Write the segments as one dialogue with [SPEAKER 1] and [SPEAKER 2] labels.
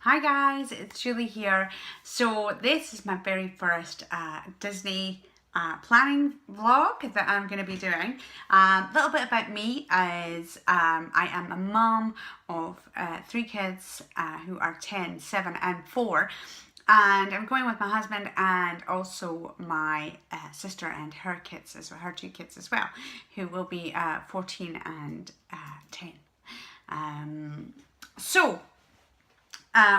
[SPEAKER 1] Hi guys, it's Julie here. So this is my very first Disney planning vlog that I'm going to be doing. A little bit about me is I am a mum of 3 kids who are 10, 7 and 4. And I'm going with my husband and also my sister and her kids, her 2 kids as well, who will be 14 and 10.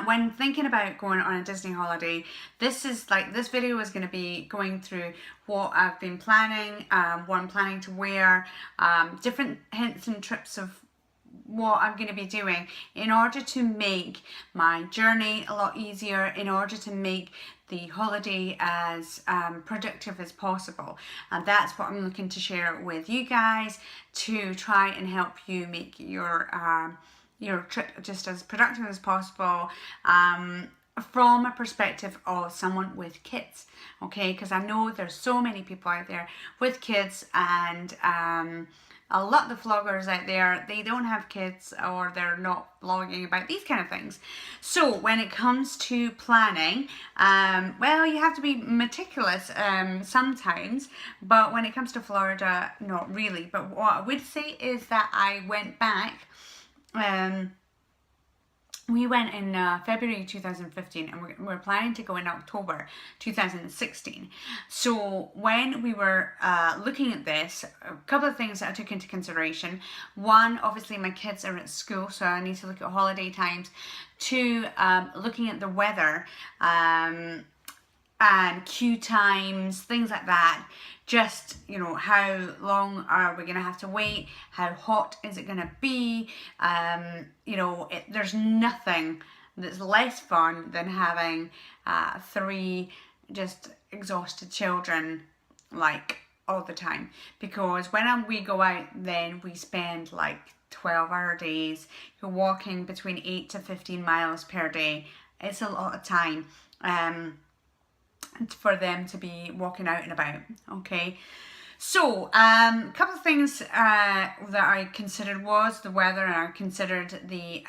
[SPEAKER 1] When thinking about going on a Disney holiday, this video is going to be going through what I've been planning, what I'm planning to wear, different hints and tips of what I'm going to be doing in order to make my journey a lot easier, in order to make the holiday as productive as possible. And that's what I'm looking to share with you guys to try and help you make your trip just as productive as possible, from a perspective of someone with kids, okay? Because I know there's so many people out there with kids, and a lot of the vloggers out there, they don't have kids or they're not vlogging about these kind of things. So when it comes to planning, well, you have to be meticulous sometimes, but when it comes to Florida, not really. But what I would say is that I went back. We went in February 2015, and we're planning to go in October 2016. So when we were looking at this, a couple of things that I took into consideration. One, obviously my kids are at school, so I need to look at holiday times. 2, looking at the weather and queue times, things like that. Just, you know, how long are we going to have to wait? How hot is it going to be? You know, there's nothing that's less fun than having 3 just exhausted children, like, all the time. Because when we go out, then we spend like 12-hour days. You're walking between 8 to 15 miles per day. It's a lot of time. For them to be walking out and about, okay? So, a couple of things that I considered was the weather, and I considered the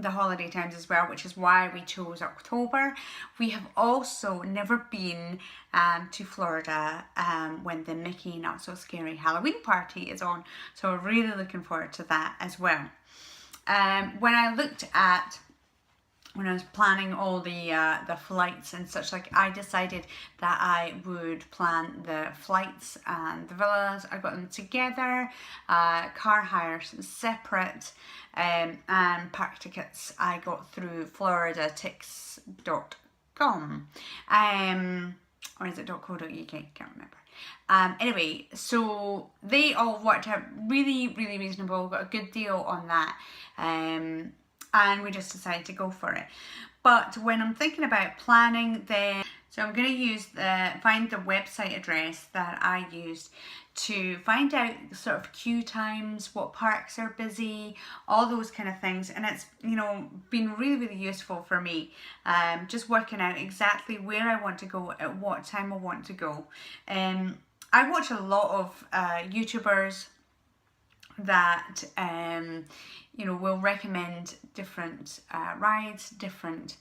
[SPEAKER 1] holiday times as well, which is why we chose October. We have also never been to Florida when the Mickey Not So Scary Halloween party is on, so we're really looking forward to that as well. When I was planning all the flights and such, like, I decided that I would plan the flights and the villas. I got them together, car hire separate, and park tickets I got through floridatics.com, or is it .co.uk? Can't remember. Anyway, so they all worked out really, really reasonable. Got a good deal on that. And we just decided to go for it. But when I'm thinking about planning, then so I'm going to find the website address that I used to find out sort of queue times, what parks are busy, all those kind of things. And it's, you know, been really, really useful for me, just working out exactly where I want to go, at what time I want to go. I watch a lot of YouTubers that you know, will recommend different rides, different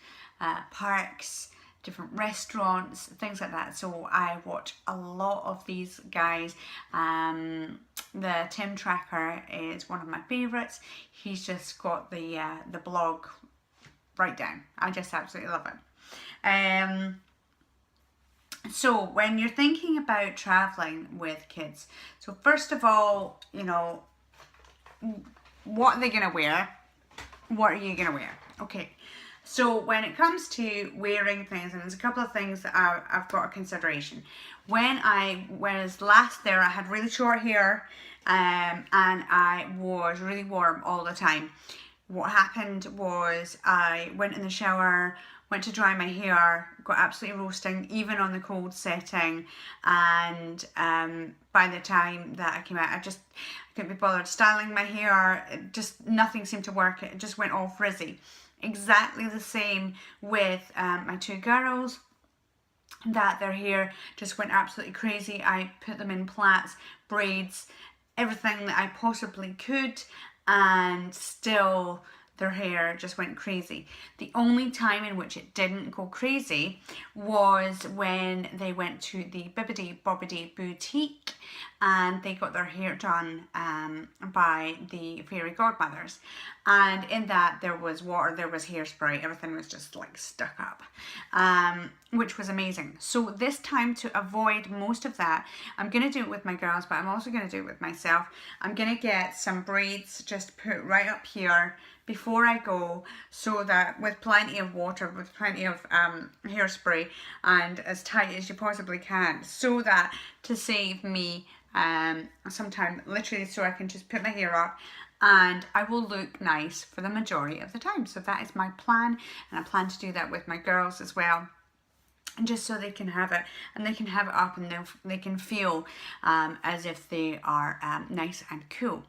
[SPEAKER 1] parks, different restaurants, things like that. So I watch a lot of these guys. The Tim Tracker is one of my favorites. He's just got the blog right down. I just absolutely love it. So when you're thinking about traveling with kids, so first of all, you know, what are they going to wear? What are you going to wear? Okay, so when it comes to wearing things, and there's a couple of things that I've got a consideration. When I was last there, I had really short hair, and I was really warm all the time. What happened was I went in the shower, went to dry my hair, got absolutely roasting, even on the cold setting, and by the time that I came out, I couldn't be bothered styling my hair. Nothing seemed to work. It just went all frizzy. Exactly the same with my 2 girls, that their hair just went absolutely crazy. I put them in plaits, braids, everything that I possibly could, and still their hair just went crazy. The only time in which it didn't go crazy was when they went to the Bibbidi Bobbidi Boutique and they got their hair done by the fairy godmothers. And in that there was water, there was hairspray, everything was just like stuck up, which was amazing. So this time, to avoid most of that, I'm going to do it with my girls, but I'm also going to do it with myself. I'm going to get some braids just put right up here before I go, so that with plenty of water, with plenty of hairspray, and as tight as you possibly can, so that to save me some time, literally, so I can just put my hair up and I will look nice for the majority of the time. So that is my plan, and I plan to do that with my girls as well, and just so they can have it, and they can have it up, and they can feel as if they are nice and cool.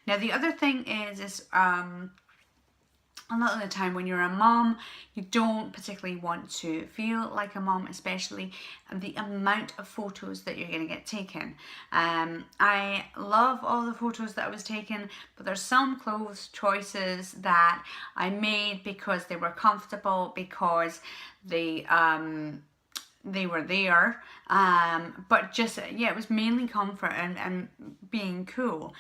[SPEAKER 1] Now the other thing is a lot of the time when you're a mom, you don't particularly want to feel like a mom, especially the amount of photos that you're going to get taken. I love all the photos that I was taken, but there's some clothes choices that I made because they were comfortable, because they were there, but just, yeah, it was mainly comfort and being cool.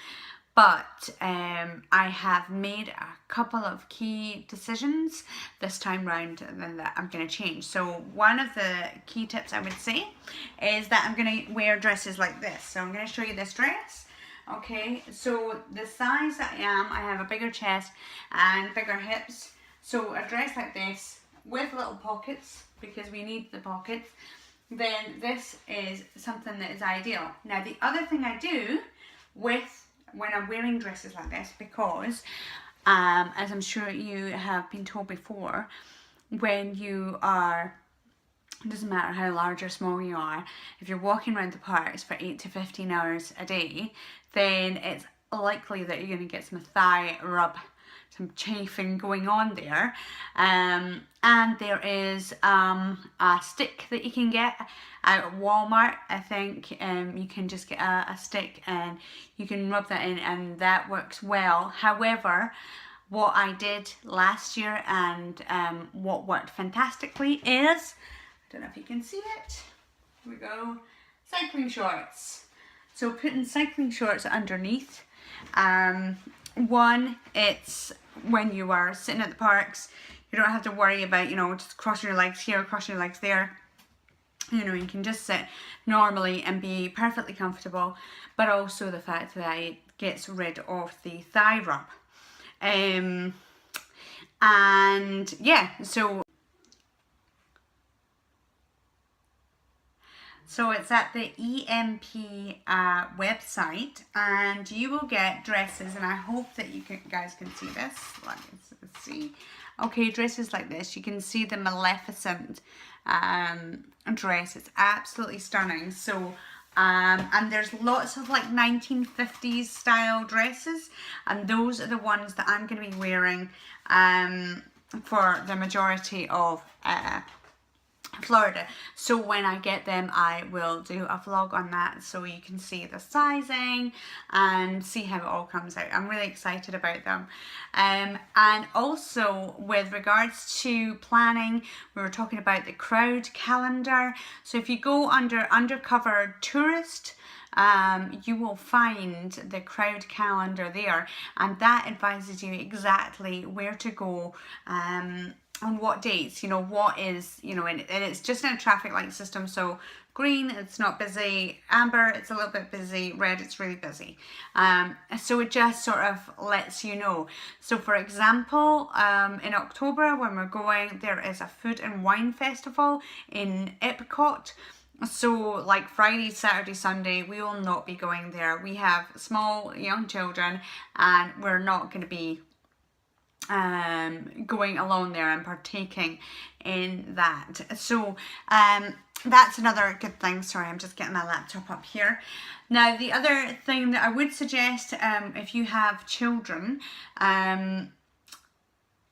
[SPEAKER 1] But I have made a couple of key decisions this time round that I'm going to change. So one of the key tips I would say is that I'm going to wear dresses like this. So I'm going to show you this dress. Okay, so the size that I have a bigger chest and bigger hips. So a dress like this with little pockets, because we need the pockets, then this is something that is ideal. Now the other thing I do when I'm wearing dresses like this, because as I'm sure you have been told before, when you are, it doesn't matter how large or small you are, if you're walking around the parks for 8 to 15 hours a day, then it's likely that you're going to get some thigh rub, some chafing going on there. And there is a stick that you can get at Walmart. I think you can just get a stick and you can rub that in, and that works well. However, what I did last year and what worked fantastically is, I don't know if you can see it, here we go, cycling shorts. So putting cycling shorts underneath. One, it's when you are sitting at the parks, you don't have to worry about, you know, just crossing your legs here, crossing your legs there. You know, you can just sit normally and be perfectly comfortable, but also the fact that it gets rid of the thigh rub. And yeah, so it's at the EMP website, and you will get dresses, and I hope that you guys can see this. Let's see. Okay, dresses like this. You can see the Maleficent dress. It's absolutely stunning. So, and there's lots of like 1950s style dresses, and those are the ones that I'm going to be wearing for the majority of Florida. So when I get them, I will do a vlog on that, so you can see the sizing and see how it all comes out. I'm really excited about them. And also with regards to planning, we were talking about the crowd calendar. So if you go under undercover tourist, you will find the crowd calendar there, and that advises you exactly where to go, on what dates, you know, what is, you know, and it's just in a traffic light system. So green, it's not busy; amber, it's a little bit busy; red, it's really busy. So it just sort of lets you know. So for example, in October when we're going, there is a food and wine festival in Epcot. So like Friday, Saturday, Sunday, we will not be going there. We have small young children, and we're not going to be going along there and partaking in that. So that's another good thing. Sorry, I'm just getting my laptop up here. Now the other thing that I would suggest, if you have children, my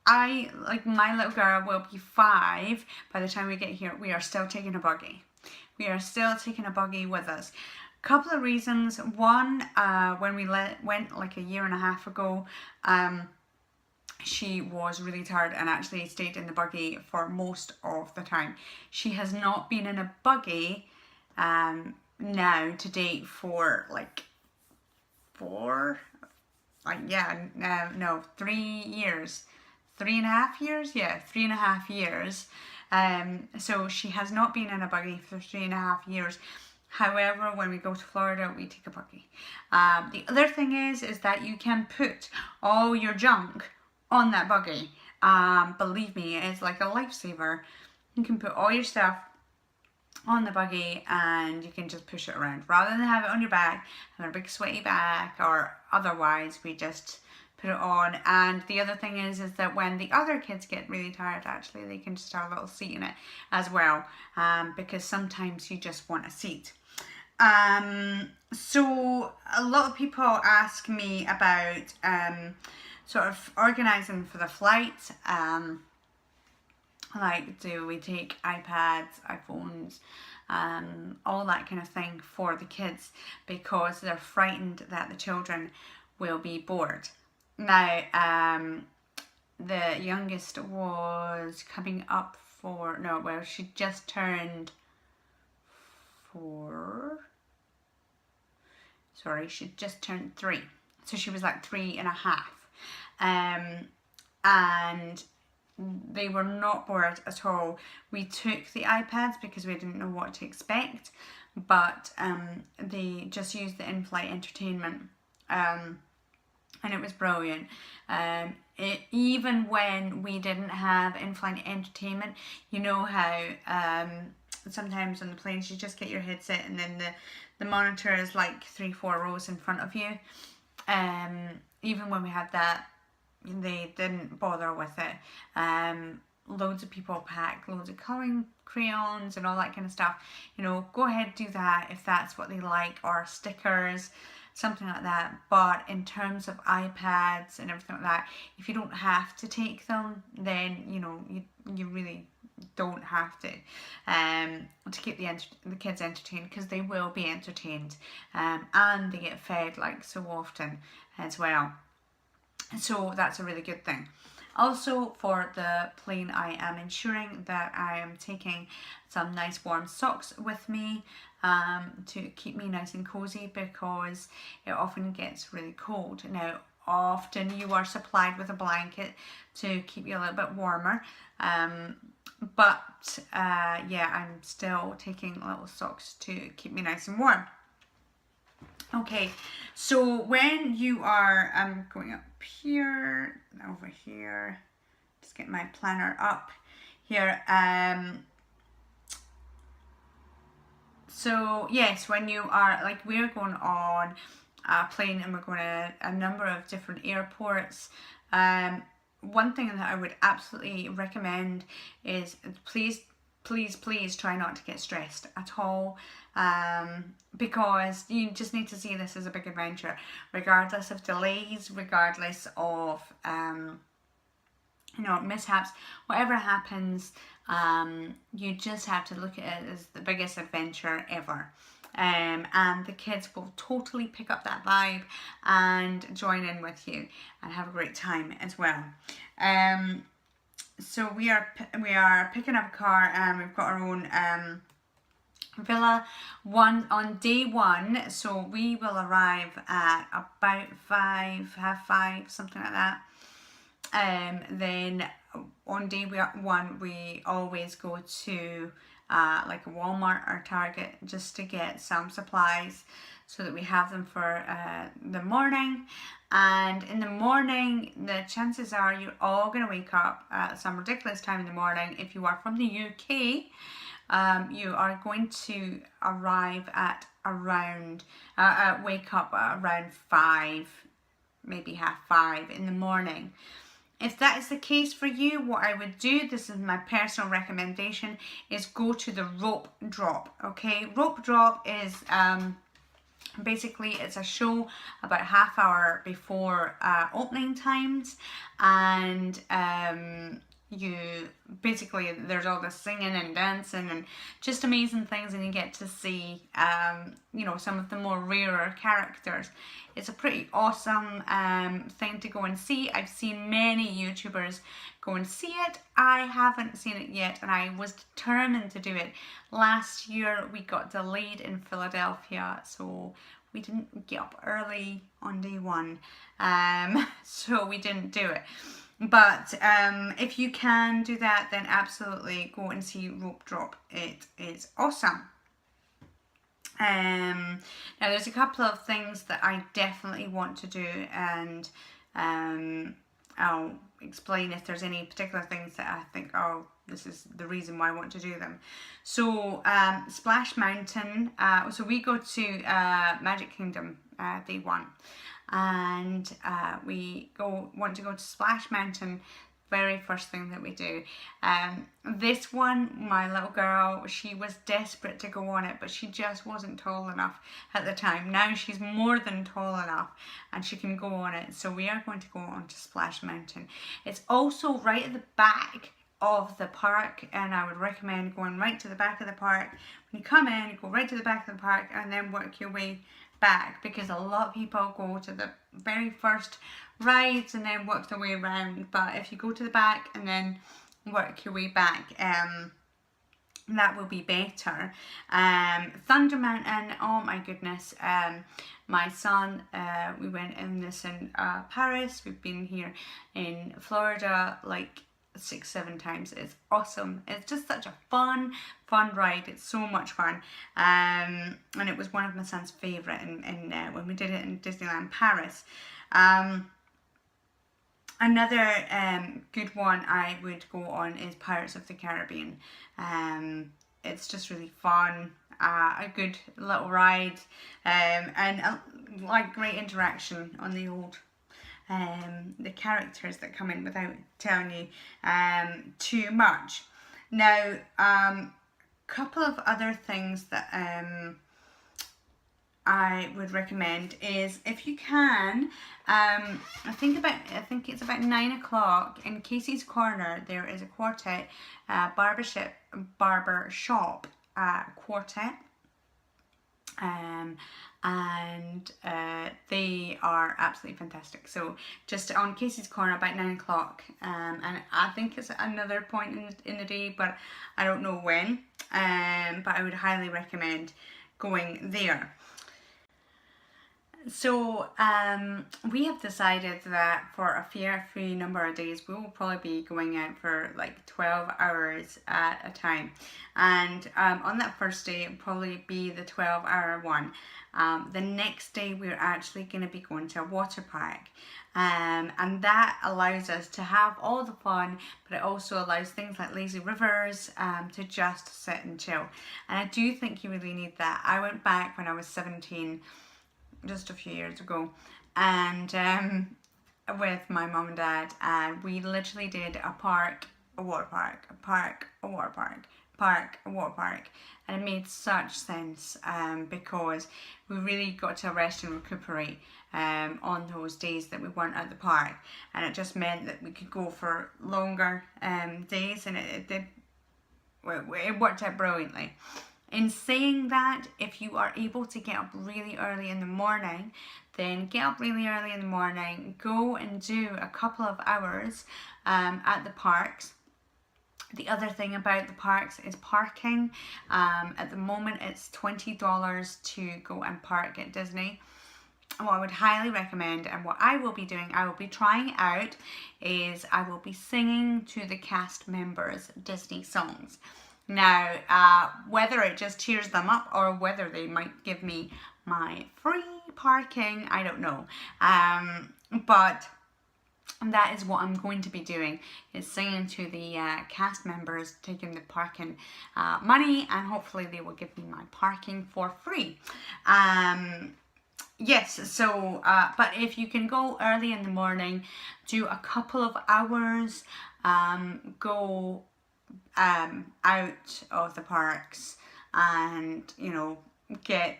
[SPEAKER 1] little girl will be 5 by the time we get here. We are still taking a buggy. We are still taking a buggy with us. Couple of reasons. One, when we went like a year and a half ago, she was really tired and actually stayed in the buggy for most of the time. She has not been in a buggy now to date for like 3 years. 3.5 years? Yeah, 3.5 years. So she has not been in a buggy for 3.5 years. However, when we go to Florida, we take a buggy. The other thing is that you can put all your junk on that buggy. Believe me, it's like a lifesaver. You can put all your stuff on the buggy and you can just push it around rather than have it on your back, have a big sweaty back, or otherwise we just put it on. And the other thing is that when the other kids get really tired, actually they can just have a little seat in it as well, because sometimes you just want a seat. So a lot of people ask me about sort of organising for the flight. Like, do we take iPads, iPhones, all that kind of thing for the kids, because they're frightened that the children will be bored. Now, the youngest was coming up for, no, well, she just turned 4. Sorry, she just turned 3. So she was like 3.5. And they were not bored at all. We took the iPads because we didn't know what to expect, but they just used the in-flight entertainment, and it was brilliant. Even when we didn't have in-flight entertainment, you know how sometimes on the planes you just get your headset and then the monitor is like 3-4 rows in front of you. Even when we had that, they didn't bother with it. Loads of people pack loads of colouring crayons and all that kind of stuff. You know, go ahead, do that if that's what they like, or stickers, something like that. But in terms of iPads and everything like that, if you don't have to take them, then you know you really don't have to keep the kids entertained, because they will be entertained, and they get fed like so often as well. So that's a really good thing. Also, for the plane, I am ensuring that I am taking some nice warm socks with me to keep me nice and cozy, because it often gets really cold. Now, often you are supplied with a blanket to keep you a little bit warmer, but yeah, I'm still taking little socks to keep me nice and warm. Okay, so when you are, I'm going up here, over here, just get my planner up here. So yes, when you are, like, we're going on a plane and we're going to a number of different airports. One thing that I would absolutely recommend is please try not to get stressed at all, because you just need to see this as a big adventure, regardless of delays, regardless of mishaps, whatever happens. You just have to look at it as the biggest adventure ever. And the kids will totally pick up that vibe and join in with you and have a great time as well. So we are picking up a car, and we've got our own villa on day 1. So we will arrive at about 5:30, something like that. Then on day 1 we always go to like a Walmart or Target, just to get some supplies so that we have them for the morning. And in the morning, the chances are you're all going to wake up at some ridiculous time in the morning. If you are from the UK, you are going to arrive at around, wake up at around 5, maybe 5:30 in the morning. If that is the case for you, what I would do, this is my personal recommendation, is go to the rope drop. Okay, rope drop is basically, it's a show about ½ hour before opening times, and basically there's all this singing and dancing and just amazing things, and you get to see you know, some of the more rarer characters. It's a pretty awesome thing to go and see. I've seen many YouTubers go and see it. I haven't seen it yet, and I was determined to do it. Last year we got delayed in Philadelphia, so we didn't get up early on day one, so we didn't do it. But if you can do that, then absolutely go and see Rope Drop. It is awesome. Now there's a couple of things that I definitely want to do, and I'll explain if there's any particular things that I think, oh, this is the reason why I want to do them. So Splash Mountain, so we go to Magic Kingdom day one, and we want to go to Splash Mountain. Very first thing that we do. This one, my little girl, she was desperate to go on it, but she just wasn't tall enough at the time. Now she's more than tall enough and she can go on it, so we are going to go on to Splash Mountain. It's also right at the back of the park, and I would recommend going right to the back of the park. When you come in, you go right to the back of the park and then work your way back, because a lot of people go to the very first rides and then work their way around. But if you go to the back and then work your way back, that will be better. Thunder Mountain, oh my goodness, my son, we went in this in Paris. We've been here in Florida like 6-7 times. It's awesome. It's just such a fun ride. It's so much fun, and it was one of my son's favourite in when we did it in Disneyland Paris. Another good one I would go on is Pirates of the Caribbean. It's just really fun, a good little ride, and like great interaction on the old the characters that come in without telling you too much. Now, couple of other things that I would recommend is, if you can, I think it's about 9 o'clock in Casey's Corner. There is a quartet, barber shop quartet. And they are absolutely fantastic. So just on Casey's Corner about 9 o'clock, and I think it's another point in the day, but I don't know when, but I would highly recommend going there. So we have decided that for a free number of days we will probably be going out for like 12 hours at a time, and on that first day it'll probably be the 12-hour one. The next day we're actually going to be going to a water park, and that allows us to have all the fun, but it also allows things like lazy rivers to just sit and chill, and I do think you really need that. I went back when I was 17, just a few years ago, and with my mum and dad, and we literally did a park, a water park, a park, a water park, park, a water park, and it made such sense because we really got to rest and recuperate on those days that we weren't at the park, and it just meant that we could go for longer days, and it worked out brilliantly. In saying that, if you are able to get up really early in the morning, then get up really early in the morning, go and do a couple of hours at the parks. The other thing about the parks is parking. At the moment it's $20 to go and park at Disney. What I would highly recommend, and what I will be doing, I will be trying out, is I will be singing to the cast members Disney songs. Now, whether it just cheers them up or whether they might give me my free parking, I don't know. But that is what I'm going to be doing, is singing to the cast members, taking the parking money, and hopefully they will give me my parking for free. Yes, so, but if you can go early in the morning, do a couple of hours, go out of the parks, and get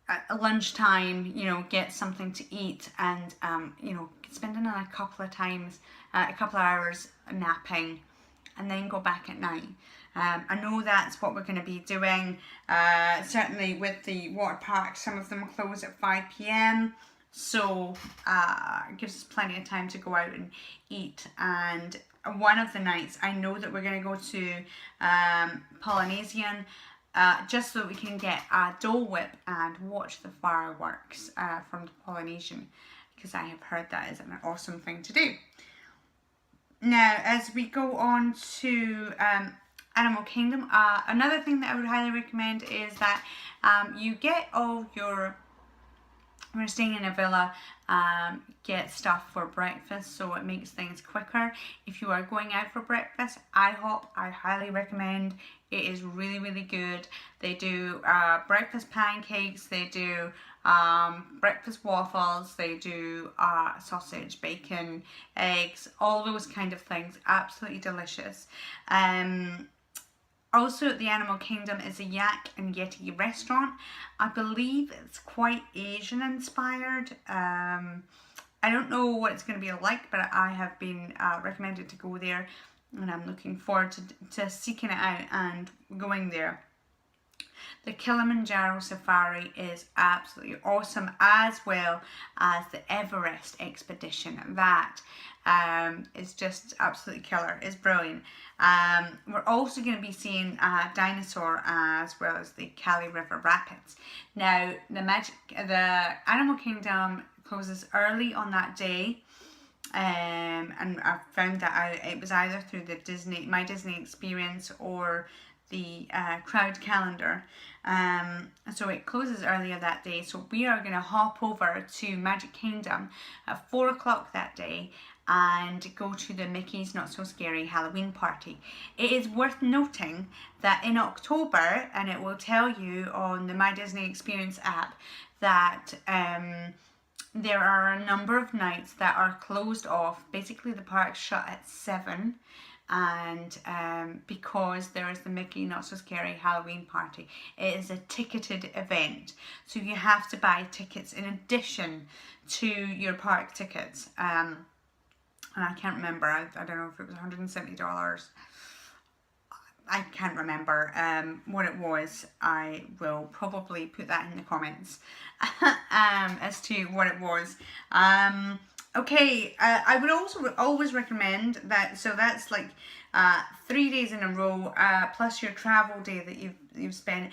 [SPEAKER 1] at lunchtime, get something to eat, and spend another couple of times a couple of hours napping, and then go back at night. I know that's what we're going to be doing. Certainly with the water parks, some of them close at 5 p.m. So it gives us plenty of time to go out and eat. And one of the nights, I know that we're going to go to Polynesian, just so that we can get a Dole Whip and watch the fireworks from the Polynesian, because I have heard that is an awesome thing to do. Now, as we go on to Animal Kingdom, another thing that I would highly recommend is that you get all your, when you're staying in a villa, get stuff for breakfast, so it makes things quicker. If you are going out for breakfast, IHOP, I highly recommend. It is really, really good. They do breakfast pancakes, they do breakfast waffles, they do sausage, bacon, eggs, all those kind of things. Absolutely delicious. Also at the Animal Kingdom is a Yak and Yeti restaurant. I believe it's quite Asian inspired. I don't know what it's going to be like, but I have been recommended to go there, and I'm looking forward to seeking it out and going there. The Kilimanjaro Safari is absolutely awesome, as well as the Everest expedition. That is just absolutely killer. It's brilliant. We're also going to be seeing Dinosaur, as well as the Kali River Rapids. Now, the Animal Kingdom closes early on that day. And I found that out. It was either through the My Disney Experience or the crowd calendar. So it closes earlier that day. So we are going to hop over to Magic Kingdom at 4 o'clock that day and go to the Mickey's Not So Scary Halloween party. It is worth noting that in October, and it will tell you on the My Disney Experience app, that there are a number of nights that are closed off. Basically, the park's shut at 7, and because there is the Mickey Not So Scary Halloween party. It is a ticketed event, so you have to buy tickets in addition to your park tickets. And I can't remember, I don't know if it was $170. I can't remember what it was. I will probably put that in the comments as to what it was. Okay, I would also always recommend that, so that's like 3 days in a row, plus your travel day that you've spent.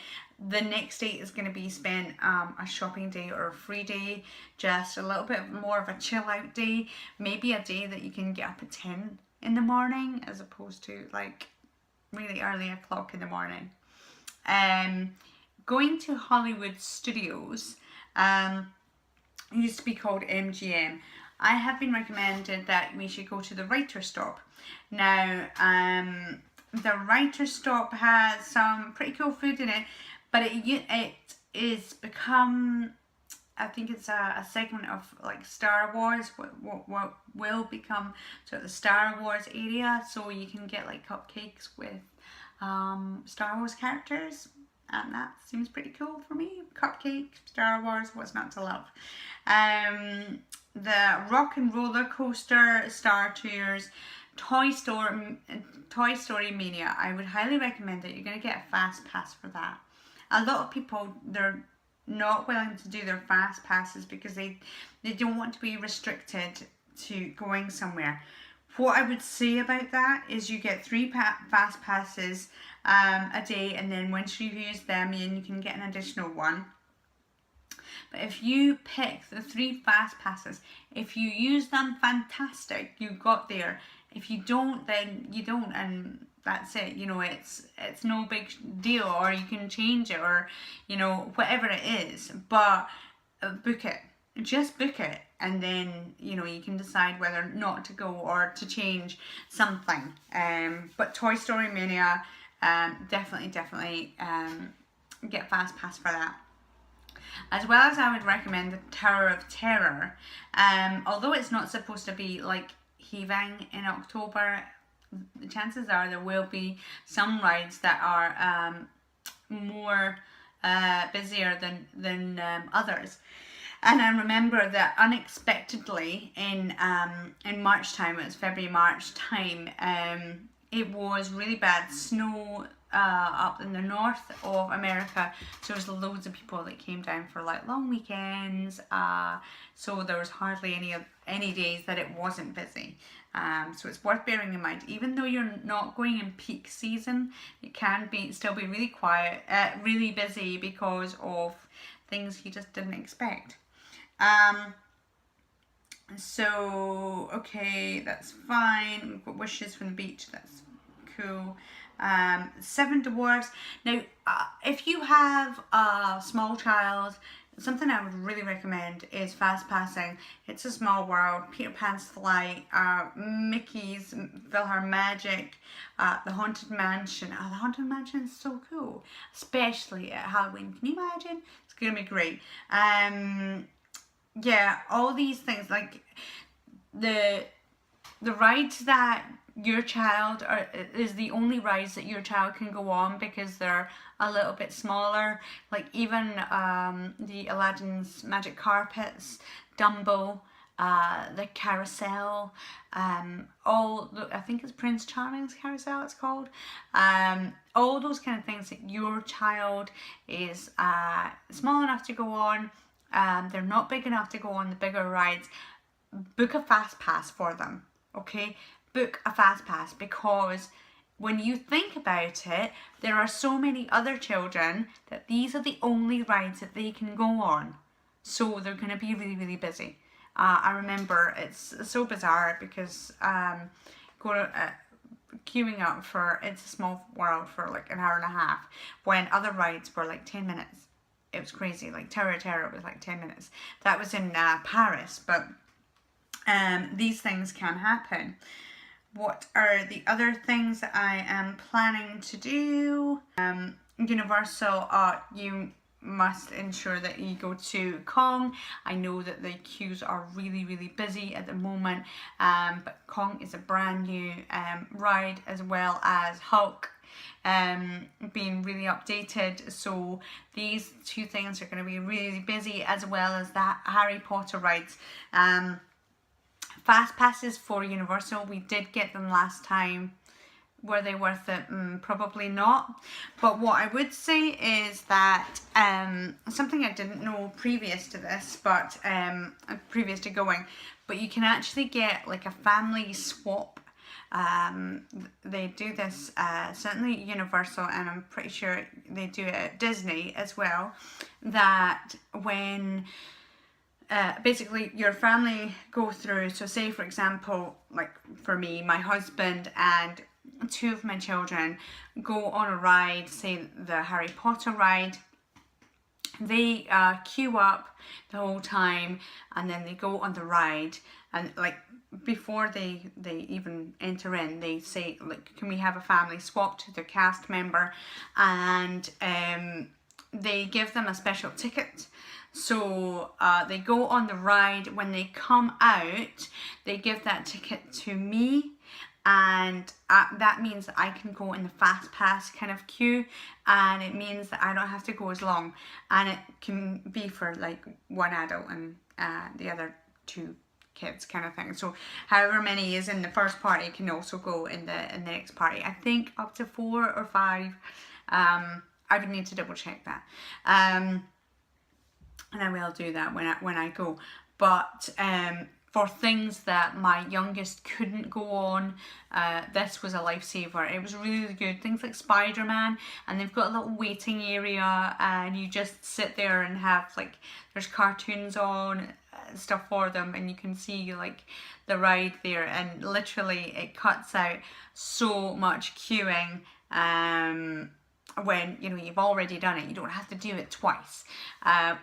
[SPEAKER 1] The next day is going to be spent a shopping day or a free day, just a little bit more of a chill out day, maybe a day that you can get up at 10 in the morning as opposed to like really early o'clock in the morning. Going to Hollywood Studios used to be called MGM. I have been recommended that we should go to the Writer's Stop. Now, the Writer's Stop has some pretty cool food in it, but it is become, I think it's a segment of like Star Wars, what will become sort of the Star Wars area, so you can get like cupcakes with Star Wars characters, and that seems pretty cool for me. Cupcakes, Star Wars, what's not to love? The Rock and Roller Coaster, Star Tours, Toy Story Mania. I would highly recommend that you're going to get a fast pass for that. A lot of people, they're not willing to do their fast passes because they don't want to be restricted to going somewhere. What I would say about that is you get 3 fast passes a day, and then once you've used them, you can get an additional one. But if you pick the 3 fast passes, if you use them, fantastic, you got there. If you don't, then you don't, and that's it. You know, it's no big deal, or you can change it, or you know, whatever it is. But book it. Just book it, and then you know, you can decide whether not to go or to change something. But Toy Story Mania, definitely get fast pass for that. As well as I would recommend the Tower of Terror. Although it's not supposed to be like heaving in October, the chances are there will be some rides that are more busier than others. And I remember that unexpectedly in March time, it was February, March time, it was really bad snow up in the north of America. So there was loads of people that came down for like long weekends. So there was hardly any days that it wasn't busy. So it's worth bearing in mind, even though you're not going in peak season, it can still be really quiet, really busy because of things you just didn't expect. So okay, that's fine. We've got wishes from the beach. That's cool. 7 dwarfs. Now, if you have a small child, something I would really recommend is Fast Passing. It's a Small World, Peter Pan's Flight, Mickey's PhilharMagic, the Haunted Mansion. The Haunted Mansion is so cool, especially at Halloween. Can you imagine? It's gonna be great. Yeah, all these things, like the rides that your child is the only rides that your child can go on because they're a little bit smaller. Like even the Aladdin's Magic Carpets, Dumbo, the carousel, I think it's Prince Charming's carousel it's called. All those kind of things that your child is small enough to go on. They're not big enough to go on the bigger rides. Book a fast pass for them, okay? Book a fast pass, because when you think about it, there are so many other children that these are the only rides that they can go on. So they're going to be really, really busy. I remember it's so bizarre because queuing up for It's a Small World for like an hour and a half when other rides were like 10 minutes. It was crazy. Like Tower of Terror was like 10 minutes. That was in Paris, but these things can happen. What are the other things that I am planning to do? Universal, you must ensure that you go to Kong. I know that the queues are really, really busy at the moment, but Kong is a brand new ride, as well as Hulk being really updated. So these two things are going to be really busy, as well as the Harry Potter rides. Fast passes for Universal, we did get them last time. Were they worth it? Probably not. But what I would say is that something I didn't know previous to this, but previous to going, but you can actually get like a family swap. They do this certainly at Universal, and I'm pretty sure they do it at Disney as well, that when basically your family go through, so say for example, like for me, my husband and 2 of my children go on a ride, say the Harry Potter ride. They queue up the whole time, and then they go on the ride, and like before they even enter in, they say, like, can we have a family swap to their cast member, and they give them a special ticket. So they go on the ride. When they come out, they give that ticket to me, and that means that I can go in the fast pass kind of queue, and it means that I don't have to go as long, and it can be for like 1 adult and the other 2 kids kind of thing. So however many is in the first party can also go in the next party. I think up to 4 or 5. I would need to double check that. And I will do that when I go. But for things that my youngest couldn't go on, this was a lifesaver. It was really good. Things like Spider-Man, and they've got a little waiting area, and you just sit there and have, like, there's cartoons on, stuff for them, and you can see like the ride there, and literally it cuts out so much queuing. When you've already done it, you don't have to do it twice.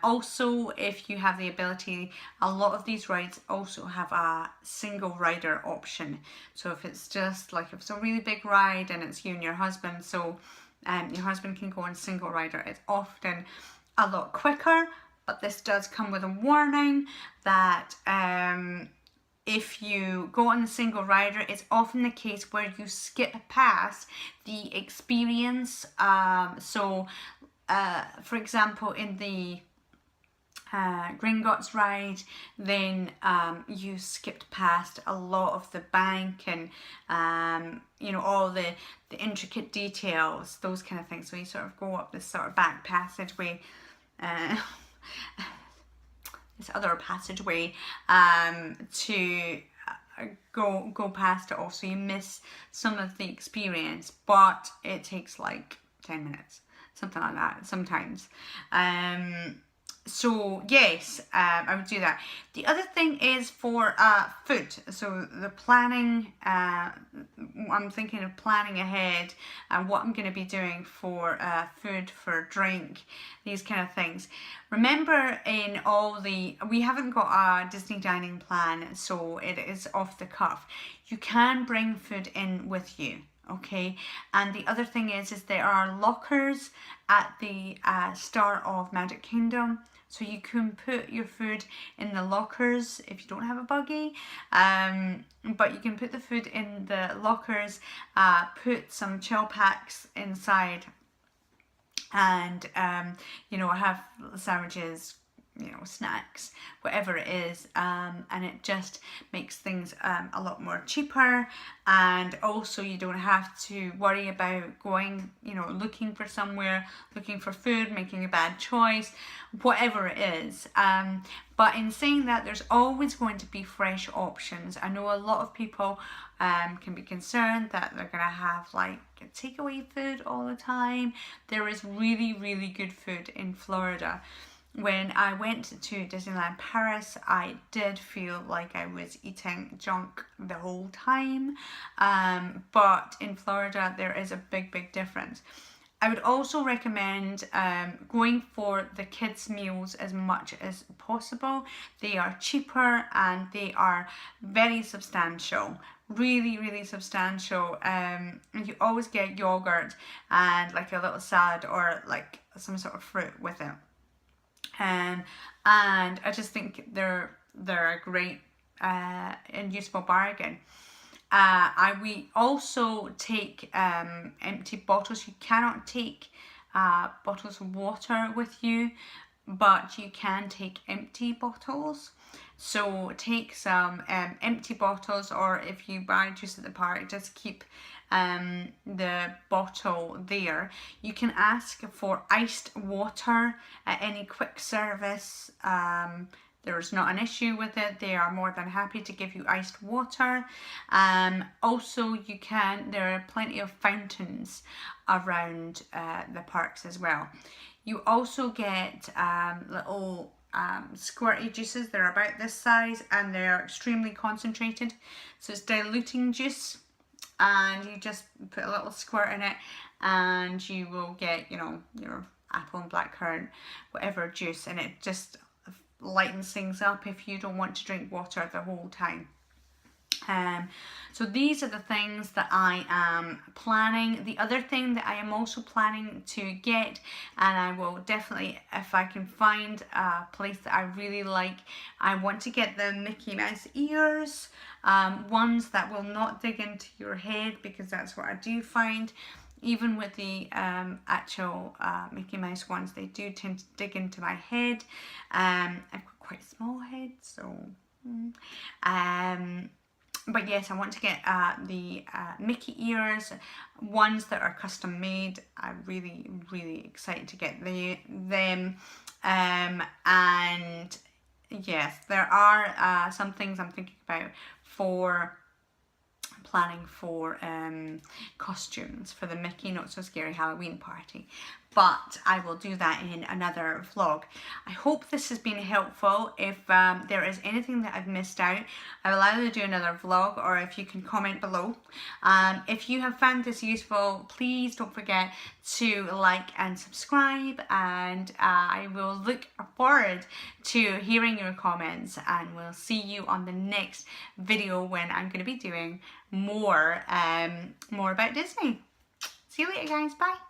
[SPEAKER 1] Also, if you have the ability, a lot of these rides also have a single rider option. So if it's just like, if it's a really big ride and it's you and your husband, so your husband can go on single rider, it's often a lot quicker. But this does come with a warning that if you go on the single rider, it's often the case where you skip past the experience. For example, in the Gringotts ride, then you skipped past a lot of the bank and you know, all the intricate details, those kind of things. So you sort of go up this sort of back passageway, this other passageway to go past it all, so you miss some of the experience, but it takes like 10 minutes, something like that sometimes. So yes, I would do that. The other thing is for food. So the planning, I'm thinking of planning ahead and what I'm going to be doing for food, for drink, these kind of things. Remember, in all we haven't got a Disney dining plan, so it is off the cuff. You can bring food in with you. Okay, and the other thing is there are lockers at the start of Magic Kingdom, so you can put your food in the lockers if you don't have a buggy, but you can put the food in the lockers, put some chill packs inside, and you know, have sandwiches, you know, snacks, whatever it is, and it just makes things a lot more cheaper, and also you don't have to worry about going, you know, looking for somewhere, looking for food, making a bad choice, whatever it is. But in saying that, there's always going to be fresh options. I know a lot of people can be concerned that they're gonna have like takeaway food all the time. There is really, really good food in Florida. When I went to Disneyland Paris, I did feel like I was eating junk the whole time, but in Florida there is a big difference. I would also recommend going for the kids' meals as much as possible. They are cheaper and they are very substantial, really substantial. And you always get yogurt and like a little salad or like some sort of fruit with it. And I just think they're a great and useful bargain. We also take empty bottles. You cannot take bottles of water with you, but you can take empty bottles. So take some empty bottles, or if you buy juice at the park, just keep the bottle there. You can ask for iced water at any quick service. There's not an issue with it. They are more than happy to give you iced water. Also, there are plenty of fountains around the parks as well. You also get little squirty juices. They're about this size and they're extremely concentrated. So it's diluting juice, and you just put a little squirt in it and you will get, you know, your apple and blackcurrant, whatever juice, and it just lightens things up if you don't want to drink water the whole time. So these are the things that I am planning. The other thing that I am also planning to get, and I will definitely, if I can find a place that I really like, I want to get the Mickey Mouse ears, ones that will not dig into your head, because that's what I do find. Even with the actual Mickey Mouse ones, they do tend to dig into my head. I've got quite a small head, so but yes, I want to get the Mickey ears, ones that are custom made. I'm really excited to get them. And yes, there are some things I'm thinking about for planning for costumes for the Mickey Not So Scary Halloween party, but I will do that in another vlog. I hope this has been helpful. If there is anything that I've missed out, I will either do another vlog, or if you can comment below. If you have found this useful, please don't forget to like and subscribe, and I will look forward to hearing your comments, and we'll see you on the next video when I'm going to be doing more about Disney. See you later, guys. Bye.